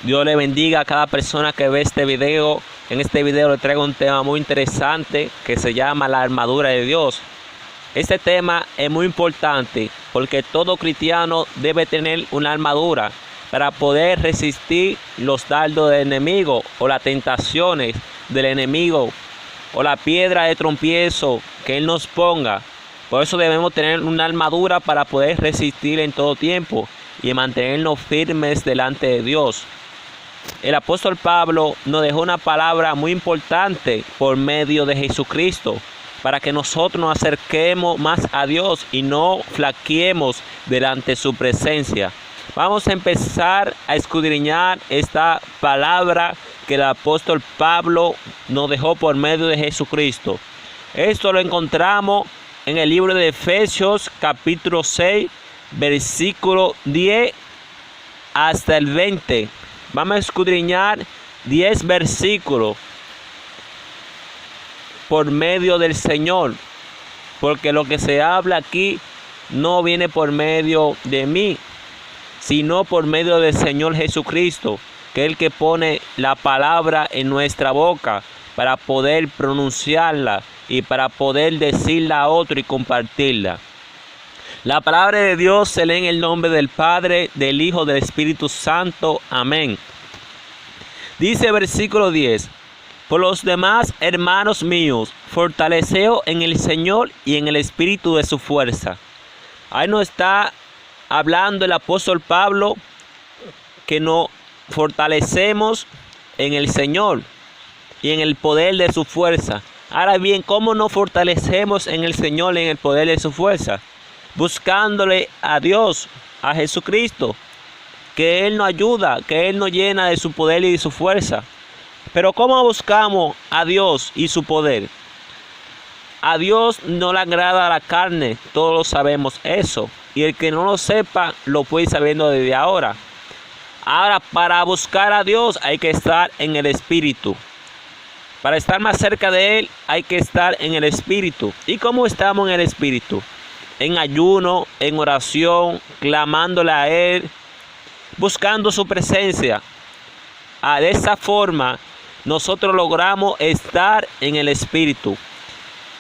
Dios le bendiga a cada persona que ve este video. En este video le traigo un tema muy interesante que se llama la armadura de Dios. Este tema es muy importante porque todo cristiano debe tener una armadura para poder resistir los dardos del enemigo o las tentaciones del enemigo o la piedra de tropiezo que él nos ponga. Por eso debemos tener una armadura para poder resistir en todo tiempo y mantenernos firmes delante de Dios. El apóstol Pablo nos dejó una palabra muy importante por medio de Jesucristo para que nosotros nos acerquemos más a Dios y no flaqueemos delante de su presencia. Vamos a empezar a escudriñar esta palabra que el apóstol Pablo nos dejó por medio de Jesucristo. Esto lo encontramos en el libro de Efesios capítulo 6, versículo 10 hasta el 20. Vamos a escudriñar 10 versículos por medio del Señor, porque lo que se habla aquí no viene por medio de mí, sino por medio del Señor Jesucristo, que es el que pone la palabra en nuestra boca para poder pronunciarla y para poder decirla a otro y compartirla. La palabra de Dios se lee en el nombre del Padre, del Hijo, del Espíritu Santo. Amén. Dice versículo 10. Por los demás, hermanos míos, fortaleceos en el Señor y en el Espíritu de su fuerza. Ahí nos está hablando el apóstol Pablo que nos fortalecemos en el Señor y en el poder de su fuerza. Ahora bien, ¿cómo nos fortalecemos en el Señor y en el poder de su fuerza? Buscándole a Dios, a Jesucristo, que Él nos ayuda, que Él nos llena de su poder y de su fuerza. Pero ¿cómo buscamos a Dios y su poder? A Dios no le agrada la carne, todos lo sabemos eso. Y el que no lo sepa, lo puede ir sabiendo desde ahora. Ahora, para buscar a Dios hay que estar en el Espíritu. Para estar más cerca de Él hay que estar en el Espíritu. ¿Y cómo estamos en el Espíritu? En ayuno, en oración, clamándole a Él, buscando su presencia. De esa forma, nosotros logramos estar en el Espíritu.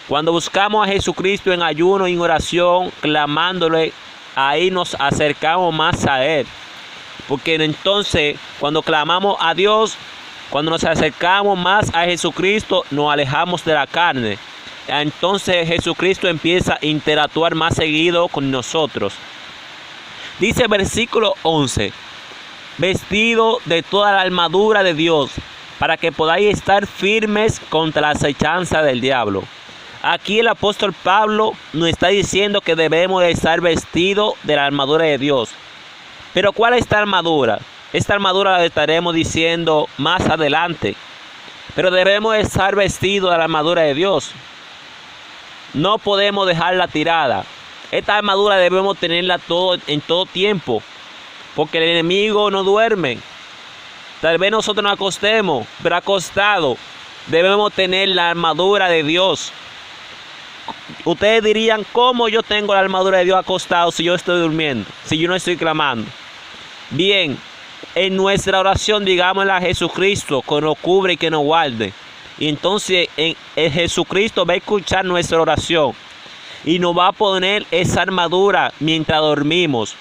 Cuando buscamos a Jesucristo en ayuno y en oración, clamándole, ahí nos acercamos más a Él. Porque entonces, cuando clamamos a Dios, cuando nos acercamos más a Jesucristo, nos alejamos de la carne. Entonces Jesucristo empieza a interactuar más seguido con nosotros. Dice versículo 11. Vestido de toda la armadura de Dios, para que podáis estar firmes contra la acechanza del diablo. Aquí el apóstol Pablo nos está diciendo que debemos de estar vestidos de la armadura de Dios. Pero ¿cuál es esta armadura? Esta armadura la estaremos diciendo más adelante. Pero debemos de estar vestidos de la armadura de Dios. No podemos dejarla tirada. Esta armadura debemos tenerla en todo tiempo. Porque el enemigo no duerme. Tal vez nosotros nos acostemos, pero acostado debemos tener la armadura de Dios. Ustedes dirían, ¿cómo yo tengo la armadura de Dios acostado si yo estoy durmiendo? Si yo no estoy clamando. Bien, en nuestra oración digámosle a Jesucristo que nos cubre y que nos guarde. Y entonces Jesucristo va a escuchar nuestra oración. Y nos va a poner esa armadura mientras dormimos.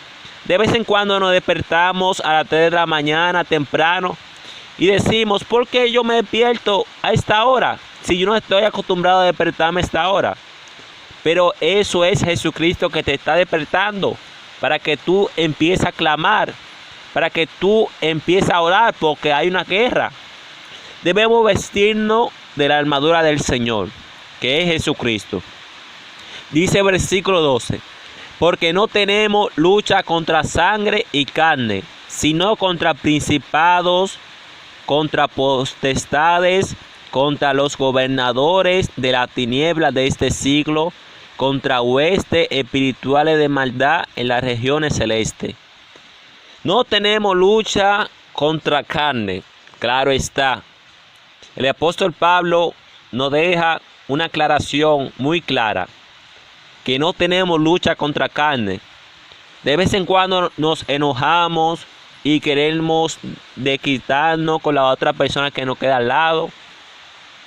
De vez en cuando nos despertamos a las 3 de la mañana temprano y decimos, ¿por qué yo me despierto a esta hora? Si yo no estoy acostumbrado a despertarme a esta hora. Pero eso es Jesucristo que te está despertando para que tú empieces a clamar, para que tú empieces a orar porque hay una guerra. Debemos vestirnos de la armadura del Señor, que es Jesucristo. Dice versículo 12. Porque no tenemos lucha contra sangre y carne, sino contra principados, contra potestades, contra los gobernadores de la tiniebla de este siglo, contra huestes espirituales de maldad en las regiones celestes. No tenemos lucha contra carne, claro está. El apóstol Pablo nos deja una aclaración muy clara. Que no tenemos lucha contra carne. De vez en cuando nos enojamos, y queremos de quitarnos con la otra persona que nos queda al lado.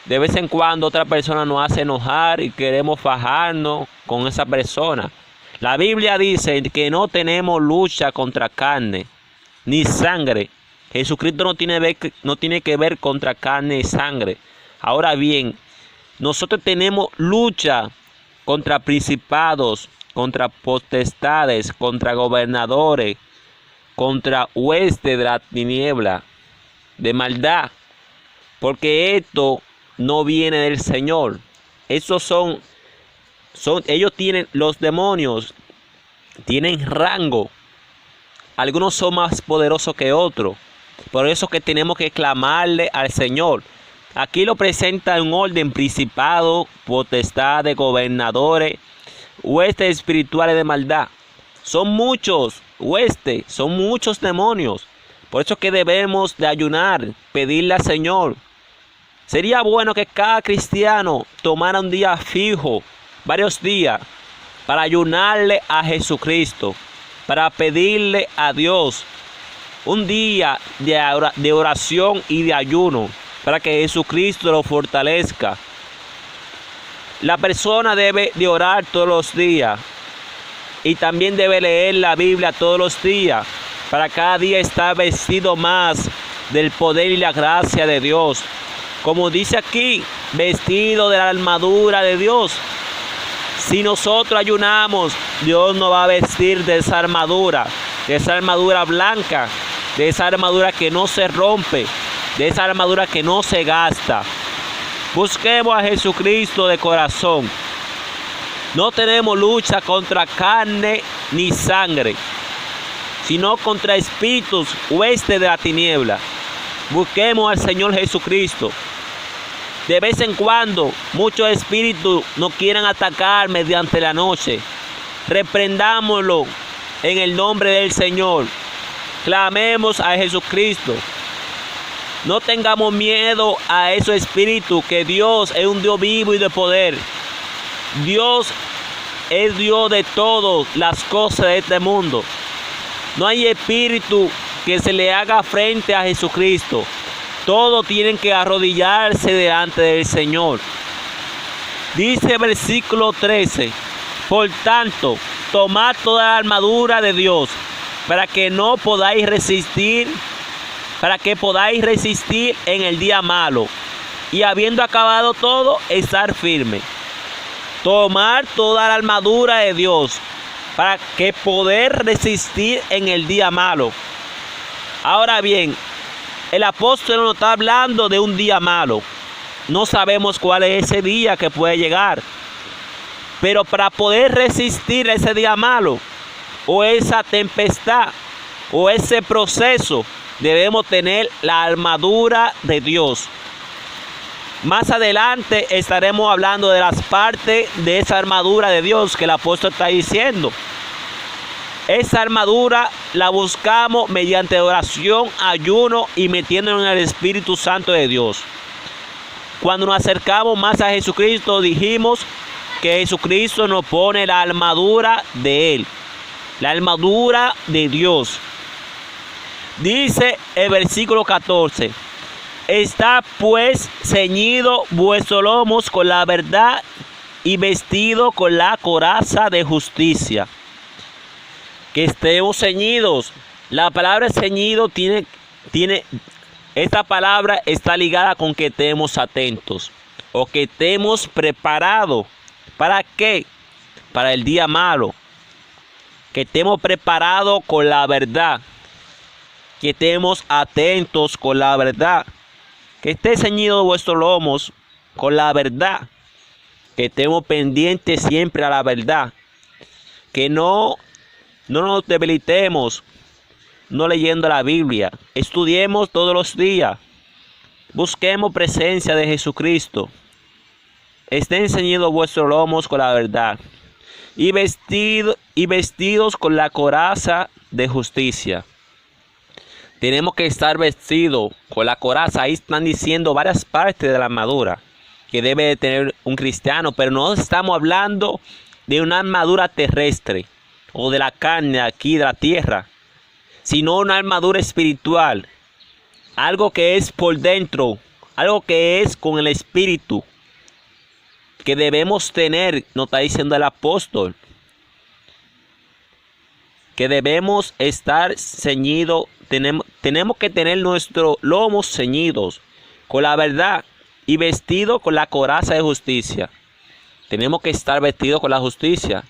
De vez en cuando otra persona nos hace enojar y queremos fajarnos con esa persona. La Biblia dice que no tenemos lucha contra carne ni sangre. Jesucristo no tiene que ver contra carne y sangre. Ahora bien, nosotros tenemos lucha contra principados, contra potestades, contra gobernadores, contra huestes de la tiniebla, de maldad, porque esto no viene del Señor. Esos ellos tienen, los demonios tienen rango. Algunos son más poderosos que otros. Por eso que tenemos que clamarle al Señor. Aquí lo presenta en orden: principados, potestades, gobernadores, huestes espirituales de maldad. Son muchos huestes, son muchos demonios. Por eso que debemos de ayunar, pedirle al Señor. Sería bueno que cada cristiano tomara un día fijo, varios días, para ayunarle a Jesucristo, para pedirle a Dios un día de oración y de ayuno, para que Jesucristo lo fortalezca. La persona debe de orar todos los días y también debe leer la Biblia todos los días, para cada día estar vestido más del poder y la gracia de Dios. Como dice aquí, vestido de la armadura de Dios. Si nosotros ayunamos, Dios nos va a vestir de esa armadura blanca, de esa armadura que no se rompe, de esa armadura que no se gasta. Busquemos a Jesucristo de corazón. No tenemos lucha contra carne ni sangre, sino contra espíritus, huestes de la tiniebla. Busquemos al Señor Jesucristo. De vez en cuando muchos espíritus nos quieren atacar mediante la noche. Reprendámoslo en el nombre del Señor. Clamemos a Jesucristo. No tengamos miedo a esos espíritus, que Dios es un Dios vivo y de poder. Dios es Dios de todas las cosas de este mundo. No hay espíritu que se le haga frente a Jesucristo. Todos tienen que arrodillarse delante del Señor. Dice el versículo 13: por tanto, tomad toda la armadura de Dios, para que podáis resistir en el día malo, y habiendo acabado todo, estar firme. Tomar toda la armadura de Dios, para que poder resistir en el día malo. Ahora bien, el apóstol nos está hablando de un día malo. No sabemos cuál es ese día que puede llegar. Pero para poder resistir ese día malo, o esa tempestad, o ese proceso, debemos tener la armadura de Dios. Más adelante estaremos hablando de las partes de esa armadura de Dios que el apóstol está diciendo. Esa armadura la buscamos mediante oración, ayuno y metiéndonos en el Espíritu Santo de Dios. Cuando nos acercamos más a Jesucristo, dijimos que Jesucristo nos pone la armadura de Él, la armadura de Dios. Dice el versículo 14: está pues ceñido vuestros lomos con la verdad y vestido con la coraza de justicia. Que estemos ceñidos. La palabra ceñido esta palabra está ligada con que estemos atentos, o que estemos preparados. ¿Para qué? Para el día malo. Que estemos preparados con la verdad. Que estemos atentos con la verdad. Que esté ceñido vuestros lomos con la verdad. Que estemos pendientes siempre a la verdad. Que no nos debilitemos no leyendo la Biblia. Estudiemos todos los días. Busquemos presencia de Jesucristo. Estén ceñidos vuestros lomos con la verdad. Y vestidos con la coraza de justicia. Tenemos que estar vestidos con la coraza. Ahí están diciendo varias partes de la armadura que debe de tener un cristiano. Pero no estamos hablando de una armadura terrestre o de la carne aquí de la tierra, sino una armadura espiritual. Algo que es por dentro, algo que es con el espíritu, que debemos tener, nos está diciendo el apóstol. Que debemos estar ceñidos, tenemos que tener nuestros lomos ceñidos con la verdad y vestidos con la coraza de justicia. Tenemos que estar vestidos con la justicia,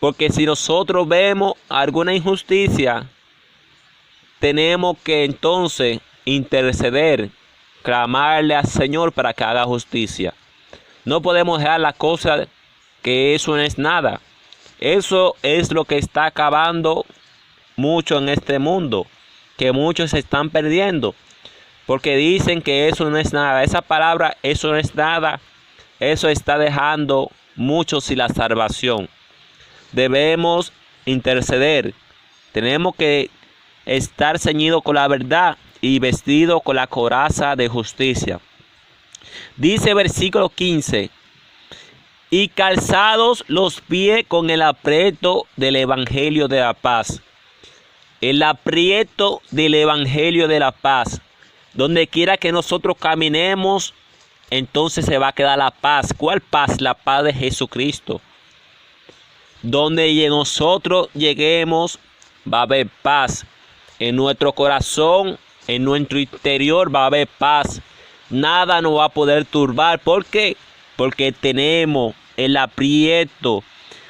porque si nosotros vemos alguna injusticia, tenemos que entonces interceder, clamarle al Señor para que haga justicia. No podemos dejar la cosa que eso no es nada. Eso es lo que está acabando mucho en este mundo, que muchos se están perdiendo, porque dicen que eso no es nada. Esa palabra, eso no es nada, eso está dejando muchos sin la salvación. Debemos interceder, tenemos que estar ceñidos con la verdad y vestidos con la coraza de justicia. Dice versículo 15. Y calzados los pies con el aprieto del evangelio de la paz. El aprieto del evangelio de la paz. Donde quiera que nosotros caminemos, entonces se va a quedar la paz. ¿Cuál paz? La paz de Jesucristo. Donde nosotros lleguemos, va a haber paz. En nuestro corazón, en nuestro interior va a haber paz. Nada nos va a poder turbar. ¿Por qué? Porque tenemos el aprieto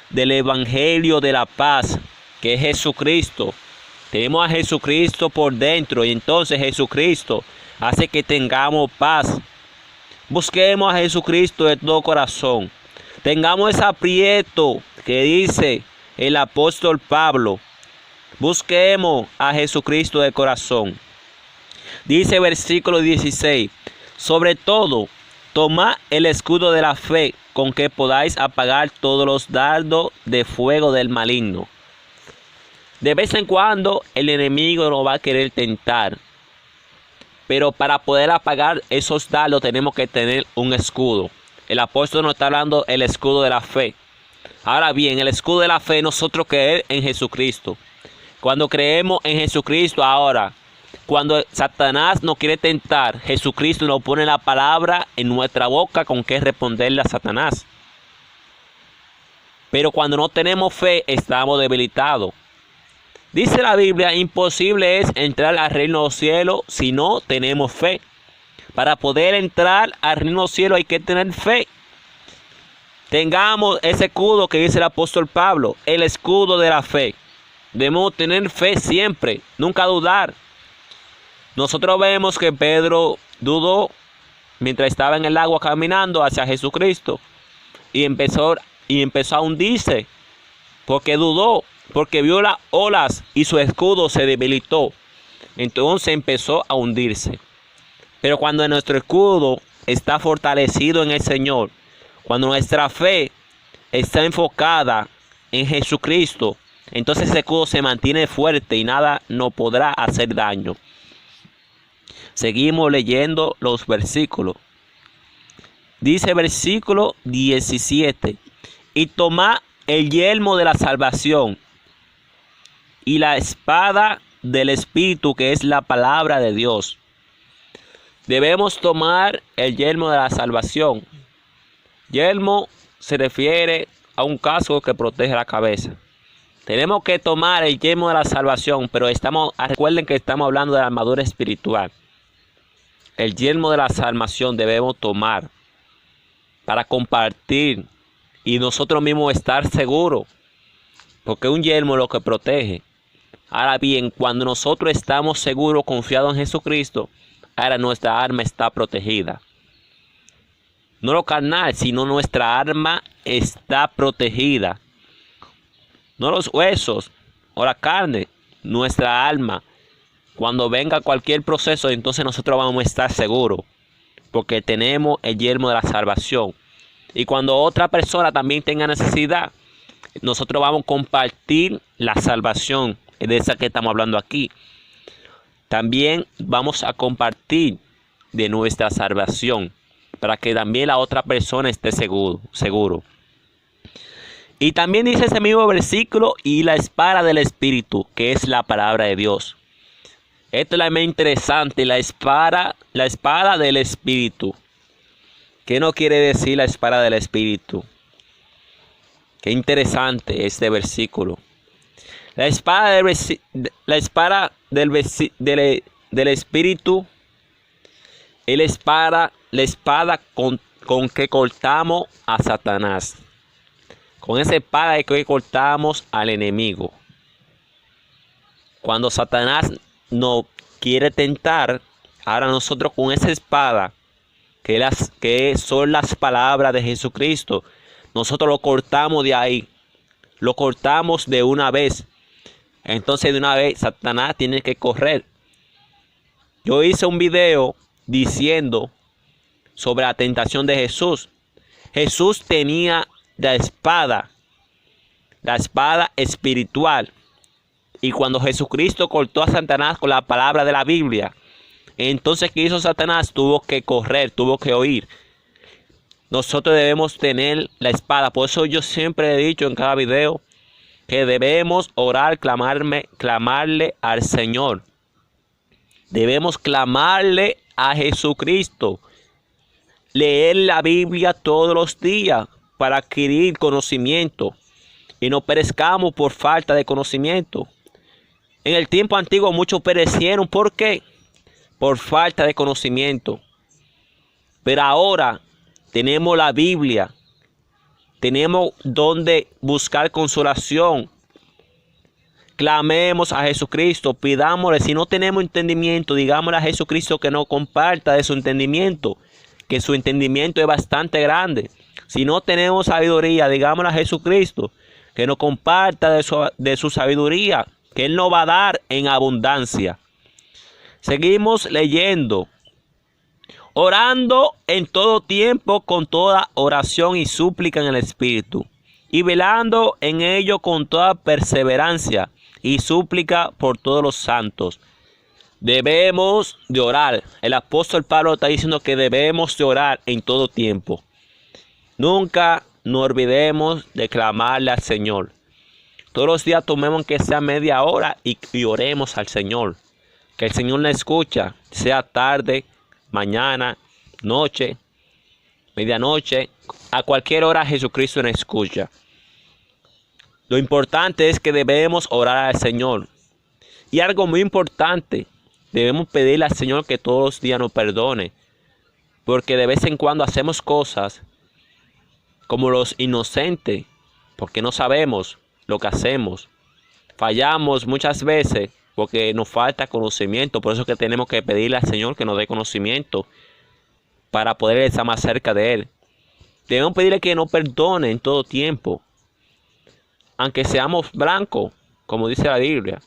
del evangelio de la paz, que es Jesucristo. Tenemos a Jesucristo por dentro y entonces Jesucristo hace que tengamos paz. Busquemos a Jesucristo de todo corazón. Tengamos ese aprieto que dice el apóstol Pablo. Busquemos a Jesucristo de corazón. Dice versículo 16. Sobre todo, tomad el escudo de la fe, con que podáis apagar todos los dardos de fuego del maligno. De vez en cuando el enemigo nos va a querer tentar, pero para poder apagar esos dardos tenemos que tener un escudo. El apóstol nos está hablando del escudo de la fe. Ahora bien, el escudo de la fe, nosotros creer en Jesucristo. Cuando creemos en Jesucristo, ahora, cuando Satanás nos quiere tentar, Jesucristo nos pone la palabra en nuestra boca con que responderle a Satanás. Pero cuando no tenemos fe, estamos debilitados. Dice la Biblia, imposible es entrar al reino de los cielos si no tenemos fe. Para poder entrar al reino de los cielos hay que tener fe. Tengamos ese escudo que dice el apóstol Pablo, el escudo de la fe. Debemos tener fe siempre, nunca dudar. Nosotros vemos que Pedro dudó mientras estaba en el agua caminando hacia Jesucristo y empezó a hundirse porque dudó, porque vio las olas y su escudo se debilitó. Entonces empezó a hundirse. Pero cuando nuestro escudo está fortalecido en el Señor, cuando nuestra fe está enfocada en Jesucristo, entonces ese escudo se mantiene fuerte y nada nos podrá hacer daño. Seguimos leyendo los versículos. Dice versículo 17. Y tomad el yelmo de la salvación y la espada del Espíritu, que es la palabra de Dios. Debemos tomar el yelmo de la salvación. Yelmo se refiere a un casco que protege la cabeza. Tenemos que tomar el yelmo de la salvación, pero recuerden que estamos hablando de la armadura espiritual. El yelmo de la salvación debemos tomar para compartir y nosotros mismos estar seguros, porque un yelmo es lo que protege. Ahora bien, cuando nosotros estamos seguros, confiados en Jesucristo, ahora nuestra arma está protegida. No lo carnal, sino nuestra arma está protegida. No los huesos o la carne, nuestra alma. Cuando venga cualquier proceso, entonces nosotros vamos a estar seguros, porque tenemos el yelmo de la salvación. Y cuando otra persona también tenga necesidad, nosotros vamos a compartir la salvación de esa que estamos hablando aquí. También vamos a compartir de nuestra salvación, para que también la otra persona esté seguro. Y también dice ese mismo versículo, y la espada del Espíritu, que es la palabra de Dios. Esto es lo más interesante, la espada del Espíritu. ¿Qué no quiere decir la espada del Espíritu? Qué interesante este versículo. La espada del Espíritu es la espada con que cortamos a Satanás. Con esa espada es que cortamos al enemigo. Cuando Satanás nos quiere tentar, ahora nosotros con esa espada, que son las palabras de Jesucristo, nosotros lo cortamos de ahí. Lo cortamos de una vez. Entonces de una vez Satanás tiene que correr. Yo hice un video diciendo sobre la tentación de Jesús. Jesús tenía la espada espiritual. Y cuando Jesucristo cortó a Satanás con la palabra de la Biblia, entonces ¿qué hizo Satanás? Tuvo que correr, tuvo que huir. Nosotros debemos tener la espada. Por eso yo siempre he dicho en cada video que debemos orar, clamarle al Señor. Debemos clamarle a Jesucristo. Leer la Biblia todos los días para adquirir conocimiento y no perezcamos por falta de conocimiento. En el tiempo antiguo muchos perecieron. ¿Por qué? Por falta de conocimiento. Pero ahora tenemos la Biblia. Tenemos donde buscar consolación. Clamemos a Jesucristo, pidámosle. Si no tenemos entendimiento, digámosle a Jesucristo que nos comparta de su entendimiento, que su entendimiento es bastante grande. Si no tenemos sabiduría, digámosle a Jesucristo que nos comparta de su sabiduría, que Él nos va a dar en abundancia. Seguimos leyendo. Orando en todo tiempo con toda oración y súplica en el Espíritu, y velando en ello con toda perseverancia y súplica por todos los santos. Debemos de orar. El apóstol Pablo está diciendo que debemos de orar en todo tiempo. Nunca nos olvidemos de clamarle al Señor. Todos los días tomemos que sea media hora y oremos al Señor. Que el Señor nos escucha, sea tarde, mañana, noche, medianoche, a cualquier hora Jesucristo nos escucha. Lo importante es que debemos orar al Señor. Y algo muy importante, debemos pedirle al Señor que todos los días nos perdone. Porque de vez en cuando hacemos cosas como los inocentes, porque no sabemos lo que hacemos. Fallamos muchas veces porque nos falta conocimiento. Por eso es que tenemos que pedirle al Señor que nos dé conocimiento para poder estar más cerca de Él. Debemos pedirle que nos perdone en todo tiempo, aunque seamos blancos, como dice la Biblia.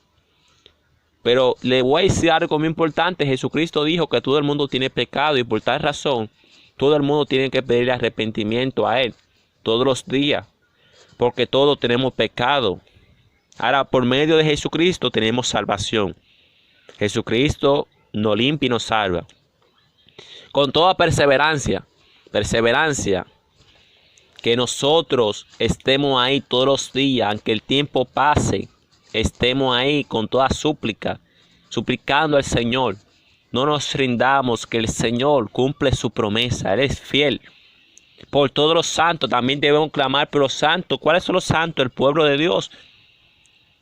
Pero le voy a decir algo muy importante. Jesucristo dijo que todo el mundo tiene pecado y por tal razón todo el mundo tiene que pedirle arrepentimiento a Él todos los días, porque todos tenemos pecado. Ahora, por medio de Jesucristo tenemos salvación. Jesucristo nos limpia y nos salva. Con toda perseverancia, que nosotros estemos ahí todos los días, aunque el tiempo pase, estemos ahí con toda súplica, suplicando al Señor. No nos rindamos, que el Señor cumple su promesa. Él es fiel. Por todos los santos, también debemos clamar por los santos. ¿Cuáles son los santos? El pueblo de Dios.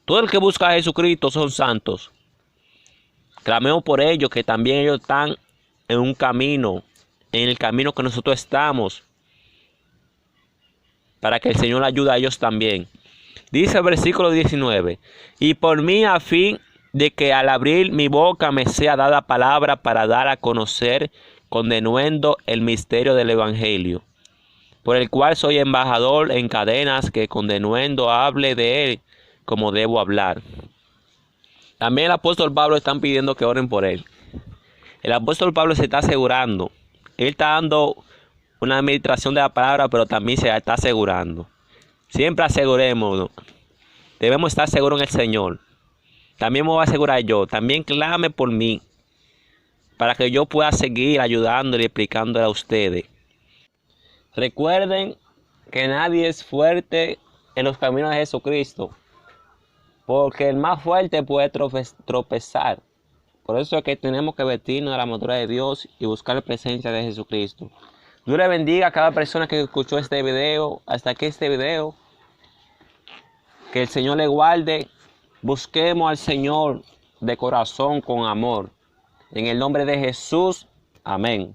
Todo el que busca a Jesucristo son santos. Clamemos por ellos, que también ellos están en un camino, en el camino que nosotros estamos, para que el Señor ayude a ellos también. Dice el versículo 19, y por mí a fin de que al abrir mi boca me sea dada palabra para dar a conocer con denuendo el misterio del Evangelio, por el cual soy embajador en cadenas, que con denuendo hable de él como debo hablar. También el apóstol Pablo están pidiendo que oren por él. El apóstol Pablo se está asegurando. Él está dando una administración de la palabra, pero también se está asegurando. Siempre asegurémonos. Debemos estar seguros en el Señor. También me voy a asegurar yo. También clame por mí, para que yo pueda seguir ayudándole y explicándole a ustedes. Recuerden que nadie es fuerte en los caminos de Jesucristo, porque el más fuerte puede tropezar. Por eso es que tenemos que vestirnos de la armadura de Dios y buscar la presencia de Jesucristo. Dios le bendiga a cada persona que escuchó este video, hasta aquí este video. Que el Señor le guarde. Busquemos al Señor de corazón, con amor. En el nombre de Jesús. Amén.